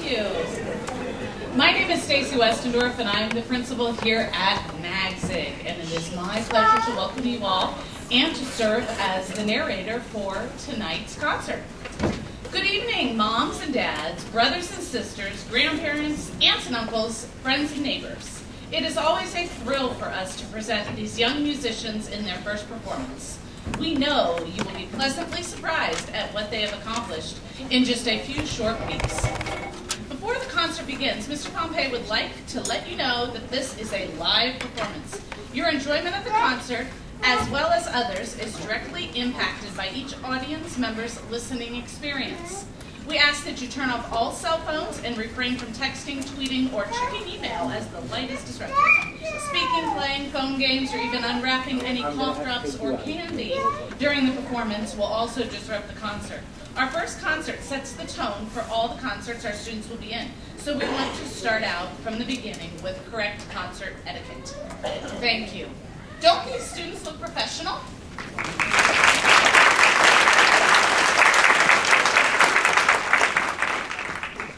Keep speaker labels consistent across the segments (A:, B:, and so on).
A: you. My name is Stacy Westendorf, and I'm the principal here at Magsig, and it is my pleasure to welcome you all and to serve as the narrator for tonight's concert. Good evening, moms and dads, brothers and sisters, grandparents, aunts and uncles, friends and neighbors. It is always a thrill for us to present these young musicians in their first performance. We know you will be pleasantly surprised at what they have accomplished in just a few short weeks. Before the concert begins, Mr. Pompey would like to let you know that this is a live performance. Your enjoyment of the concert, as well as others, is directly impacted by each audience member's listening experience. We ask that you turn off all cell phones and refrain from texting, tweeting, or checking email as the light is disruptive. Speaking, playing phone games, or even unwrapping any cough drops or candy during the performance will also disrupt the concert. Our first concert sets the tone for all the concerts our students will be in, so we want to start out from the beginning with correct concert etiquette. Thank you. Don't these students look professional?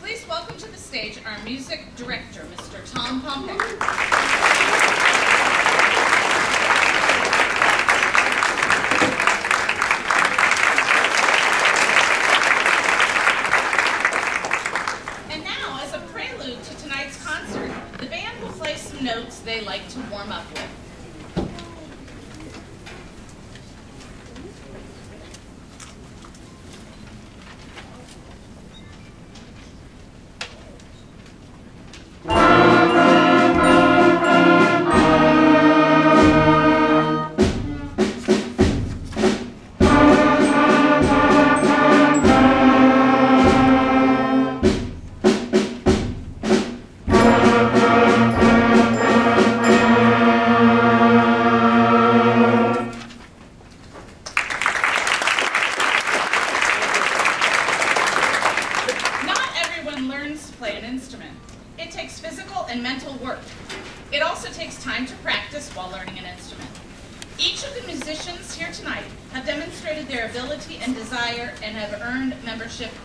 A: Please welcome to the stage our music director, Mr. Tom Pompey. And now, as a prelude to tonight's concert, the band will play some notes they like to warm up with.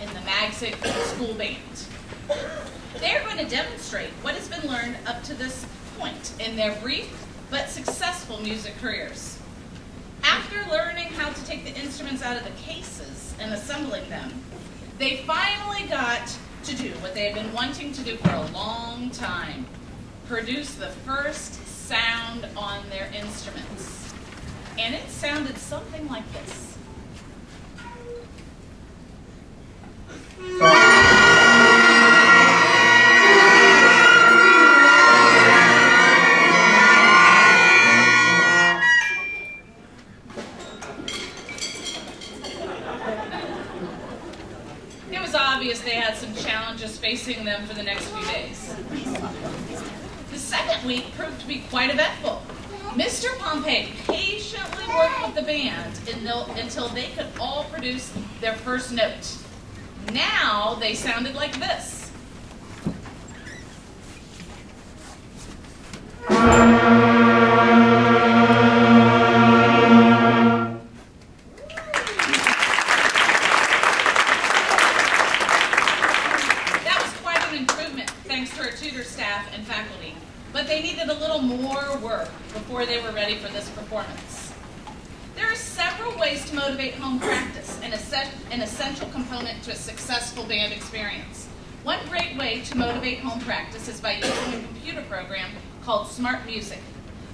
A: In the Magsig school band. They are going to demonstrate what has been learned up to this point in their brief but successful music careers. After learning how to take the instruments out of the cases and assembling them, they finally got to do what they had been wanting to do for a long time: produce the first sound on their instruments. And it sounded something like this. It was obvious they had some challenges facing them for the next few days. The second week proved to be quite eventful. Mr. Pompey patiently worked with the band until they could all produce their first note. Now they sounded like this. That was quite an improvement thanks to our tutor staff and faculty, but they needed a little more work before they were ready for this performance. There are several ways to motivate home practice, an essential component to a successful band experience. One great way to motivate home practice is by using a computer program called Smart Music.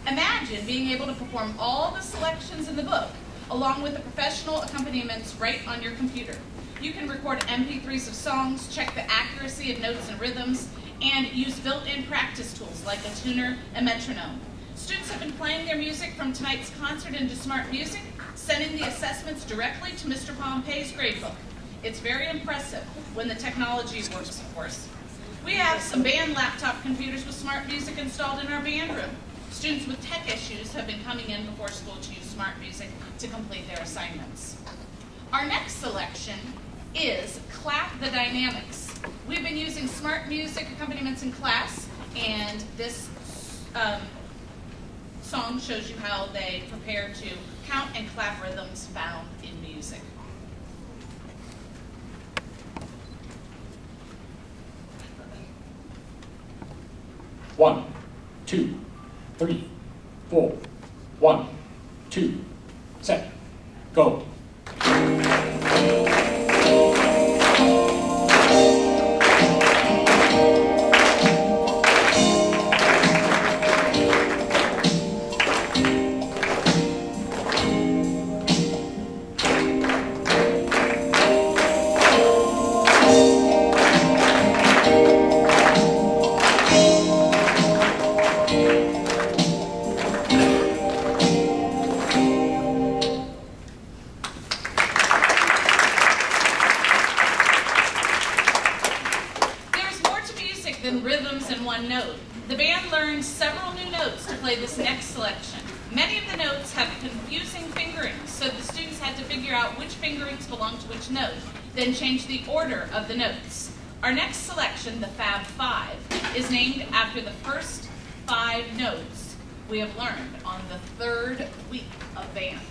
A: Imagine being able to perform all the selections in the book, along with the professional accompaniments right on your computer. You can record MP3s of songs, check the accuracy of notes and rhythms, and use built-in practice tools like a tuner and metronome. Students have been playing their music from tonight's concert into Smart Music, sending the assessments directly to Mr. Pompey's gradebook. It's very impressive when the technology works, of course. We have some band laptop computers with Smart Music installed in our band room. Students with tech issues have been coming in before school to use Smart Music to complete their assignments. Our next selection is Clap the Dynamics. We've been using Smart Music accompaniments in class, and this song shows you how they prepare to count and clap rhythms found in music.
B: 2, 3, 4, 1, 2, set, go.
A: Than rhythms in one note. The band learned several new notes to play this next selection. Many of the notes have confusing fingerings, so the students had to figure out which fingerings belong to which note, then change the order of the notes. Our next selection, the Fab Five, is named after the first 5 notes we have learned on the 3rd week of band.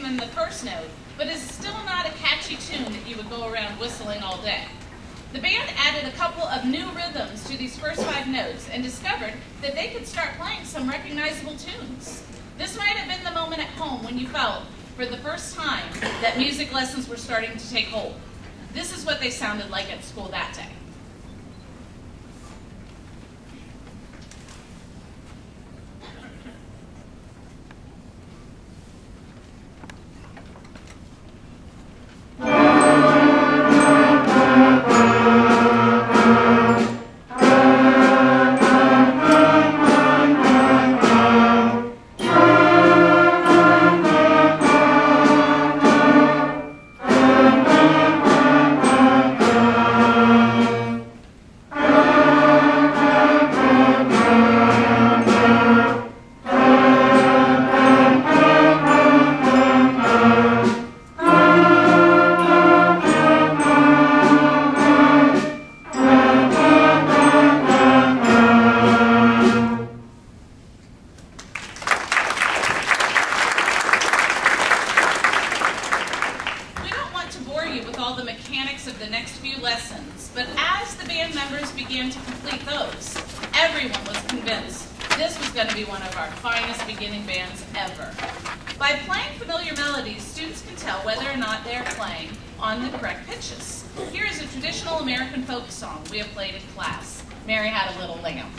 A: The first note, but is still not a catchy tune that you would go around whistling all day. The band added a couple of new rhythms to these first 5 notes and discovered that they could start playing some recognizable tunes. This might have been the moment at home when you felt, for the first time, that music lessons were starting to take hold. This is what they sounded like at school that day. The mechanics of the next few lessons, but as the band members began to complete those, everyone was convinced this was going to be one of our finest beginning bands ever. By playing familiar melodies, students can tell whether or not they're playing on the correct pitches. Here is a traditional American folk song we have played in class, Mary Had a Little Lamb.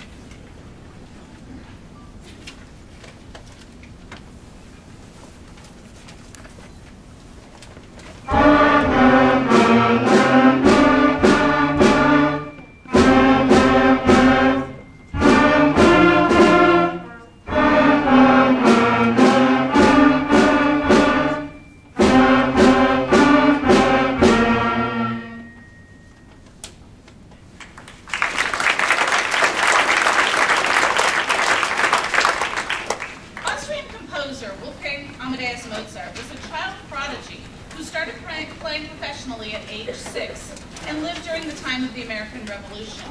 A: Mozart was a child prodigy who started playing professionally at age 6 and lived during the time of the American Revolution.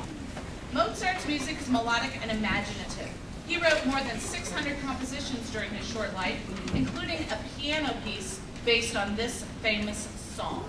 A: Mozart's music is melodic and imaginative. He wrote more than 600 compositions during his short life, including a piano piece based on this famous song.